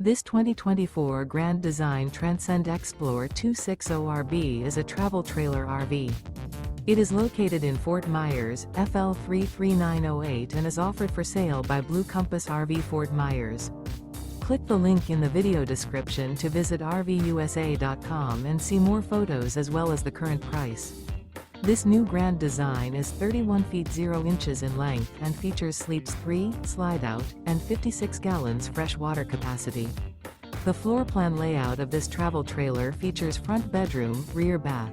This 2024 Grand Design Transcend Xplor 260RB is a travel trailer RV. It is located in Fort Myers, FL 33908 and is offered for sale by Blue Compass RV Fort Myers. Click the link in the video description to visit RVUSA.com and see more photos as well as the current price. This new Grand Design is 31 feet 0 inches in length and features sleeps 3, slide-out, and 56 gallons fresh water capacity. The floor plan layout of this travel trailer features front bedroom, rear bath.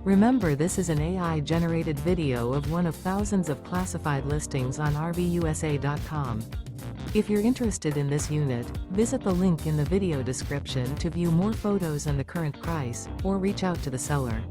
Remember, this is an AI-generated video of one of thousands of classified listings on RVUSA.com. If you're interested in this unit, visit the link in the video description to view more photos and the current price, or reach out to the seller.